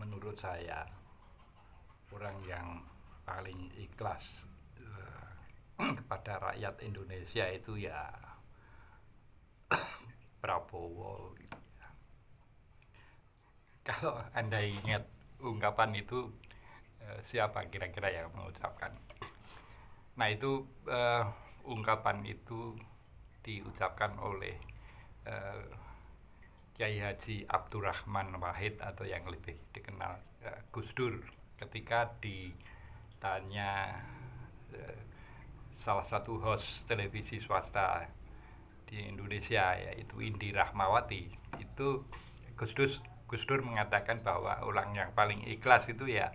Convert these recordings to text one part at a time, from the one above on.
menurut saya orang yang paling ikhlas kepada rakyat Indonesia itu ya Prabowo. Kalau Anda ingat ungkapan itu, siapa kira-kira yang mengucapkan? Nah itu ungkapan itu diucapkan oleh Kiai Haji Abdurrahman Wahid atau yang lebih dikenal Gus Dur, ketika ditanya salah satu host televisi swasta di Indonesia, yaitu Indi Rahmawati. Itu Gus Dur mengatakan bahwa orang yang paling ikhlas itu ya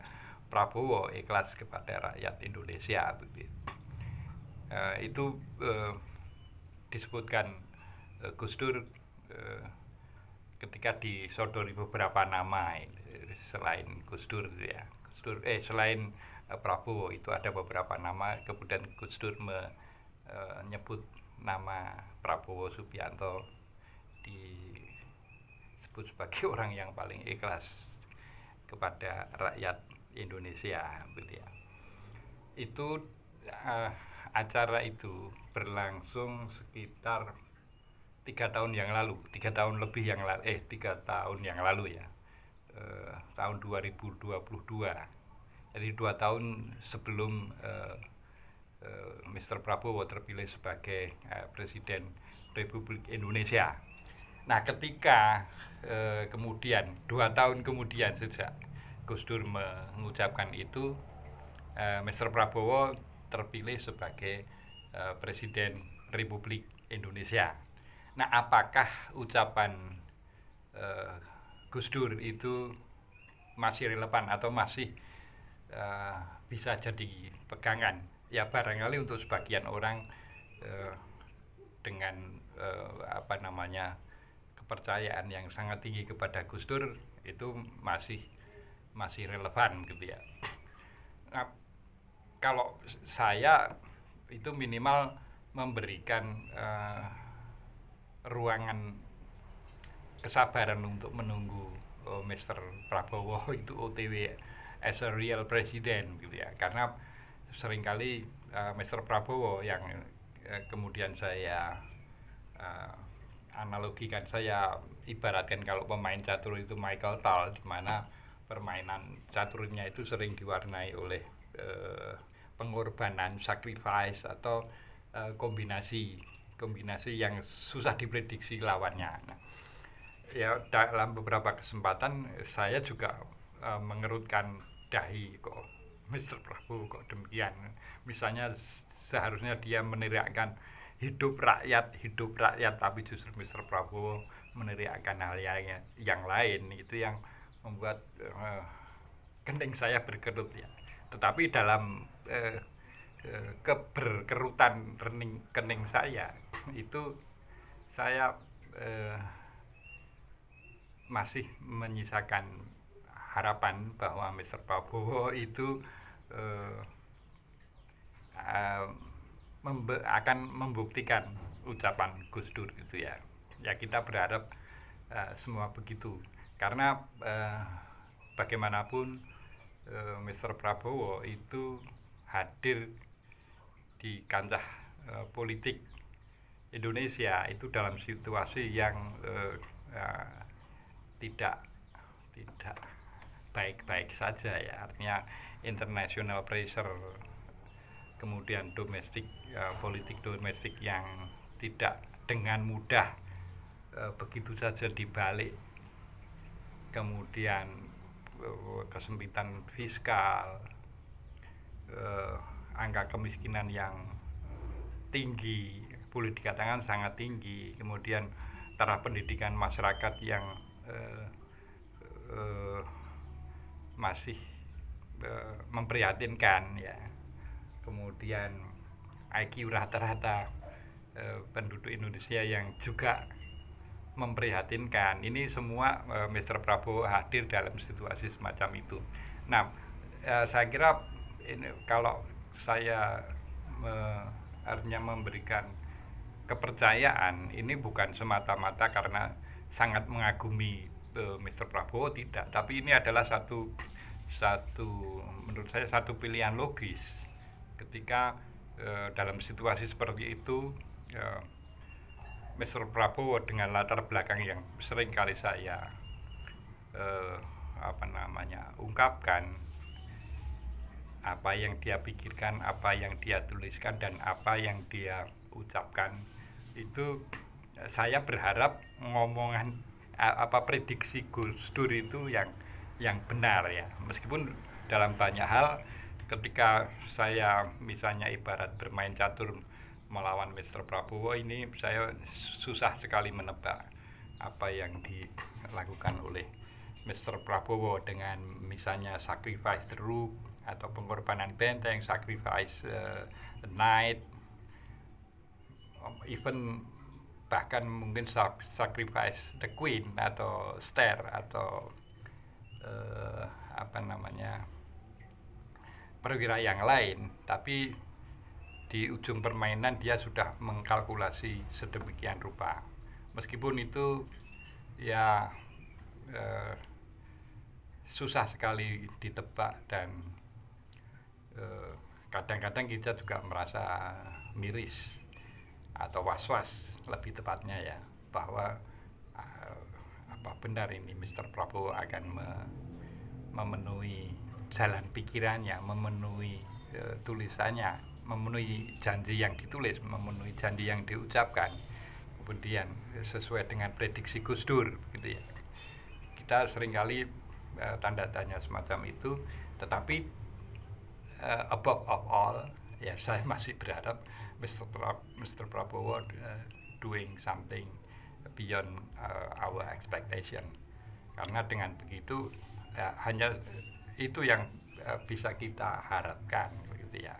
Prabowo, ikhlas kepada rakyat Indonesia. Itu disebutkan Gus Dur ketika disodori beberapa nama selain Gus Dur ya. Selain Prabowo itu ada beberapa nama, kemudian Gus Dur menyebut nama Prabowo Subianto disebut sebagai orang yang paling ikhlas kepada rakyat Indonesia, gitu ya. Itu acara itu berlangsung sekitar 3 tahun yang lalu, 3 tahun lebih yang lalu, 3 tahun yang lalu ya, tahun 2022. Jadi 2 tahun sebelum Mr. Prabowo terpilih sebagai Presiden Republik Indonesia. Nah, ketika kemudian 2 tahun kemudian sejak Gus Dur mengucapkan itu, Mr. Prabowo terpilih sebagai Presiden Republik Indonesia. Nah, apakah ucapan Gus Dur itu masih relevan atau masih bisa jadi pegangan? Ya barangkali untuk sebagian orang dengan kepercayaan yang sangat tinggi kepada Gus Dur itu masih relevan, gitu ya. Nah, kalau saya itu minimal memberikan ruangan kesabaran untuk menunggu Mr. Prabowo itu OTW as a real president, gitu ya. Karena seringkali Mr. Prabowo yang kemudian saya analogikan, saya ibaratkan kalau pemain catur itu Michael Tal, di mana permainan caturnya itu sering diwarnai oleh pengorbanan, sacrifice, atau kombinasi yang susah diprediksi lawannya. Nah, ya dalam beberapa kesempatan saya juga mengerutkan dahi, kok Mr. Prabowo kok demikian. Misalnya seharusnya dia meneriakkan hidup rakyat, tapi justru Mr. Prabowo meneriakkan hal yang lain. Itu yang membuat kening saya berkerut ya. Tetapi dalam keberkerutan kening saya itu, saya masih menyisakan harapan bahwa Mr. Prabowo itu akan membuktikan ucapan Gus Dur, gitu ya. Ya kita berharap semua begitu, karena bagaimanapun Mr. Prabowo itu hadir di kancah politik Indonesia itu dalam situasi yang tidak baik-baik saja ya. Artinya international pressure, kemudian politik domestik yang tidak dengan mudah begitu saja dibalik, kemudian kesempitan fiskal, angka kemiskinan yang tinggi, boleh dikatakan sangat tinggi, kemudian taraf pendidikan masyarakat yang masih memprihatinkan ya, kemudian IQ rata-rata penduduk Indonesia yang juga memprihatinkan. Ini semua Mr. Prabowo hadir dalam situasi semacam itu. Nah, saya kira ini, kalau saya artinya memberikan kepercayaan, ini bukan semata-mata karena sangat mengagumi Mr. Prabowo tidak, tapi ini adalah satu menurut saya satu pilihan logis ketika dalam situasi seperti itu Mr. Prabowo dengan latar belakang yang sering kali saya ungkapkan, apa yang dia pikirkan, apa yang dia tuliskan, dan apa yang dia ucapkan, itu saya berharap ngomongan prediksi Gus Dur itu yang benar ya, meskipun dalam banyak hal ketika saya misalnya ibarat bermain catur melawan Mr. Prabowo, ini saya susah sekali menebak apa yang dilakukan oleh Mr. Prabowo dengan misalnya sacrifice the rook atau pengorbanan benteng, sacrifice the knight, even bahkan mungkin sacrifice the queen atau stair atau perwira yang lain, tapi di ujung permainan dia sudah mengkalkulasi sedemikian rupa. Meskipun itu ya susah sekali ditebak, dan kadang-kadang kita juga merasa miris atau was-was lebih tepatnya ya, bahwa apa benar ini Mr. Prabowo akan memenuhi jalan pikirannya, memenuhi tulisannya, memenuhi janji yang ditulis, memenuhi janji yang diucapkan, kemudian sesuai dengan prediksi Gus Dur gitu ya. Kita seringkali tanda tanya semacam itu, tetapi above all ya saya masih berharap Mr. Prabowo doing something beyond our expectation, karena dengan begitu hanya itu yang bisa kita harapkan gitu ya.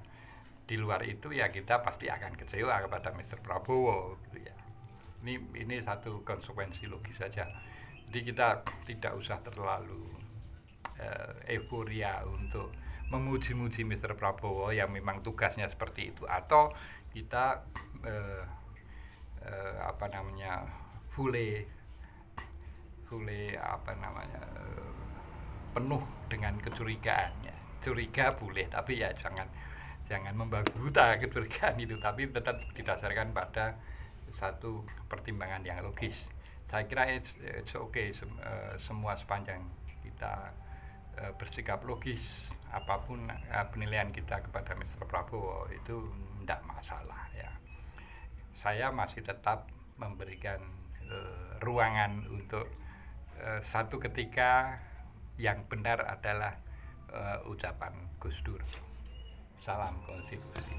Di luar itu ya kita pasti akan kecewa kepada Mr. Prabowo gitu ya. Ini satu konsekuensi logis saja. Jadi kita tidak usah terlalu euforia untuk memuji-muji Mr. Prabowo yang memang tugasnya seperti itu, atau kita penuh dengan kecurigaan ya. Curiga boleh, tapi ya jangan membabi buta kecurigaan itu, tapi tetap didasarkan pada satu pertimbangan yang logis. Saya kira it's okay, semua sepanjang kita bersikap logis, apapun penilaian kita kepada Mr. Prabowo itu tidak masalah ya. Saya masih tetap memberikan ruangan untuk satu ketika yang benar adalah ucapan Gus Dur. Salam konstitusi.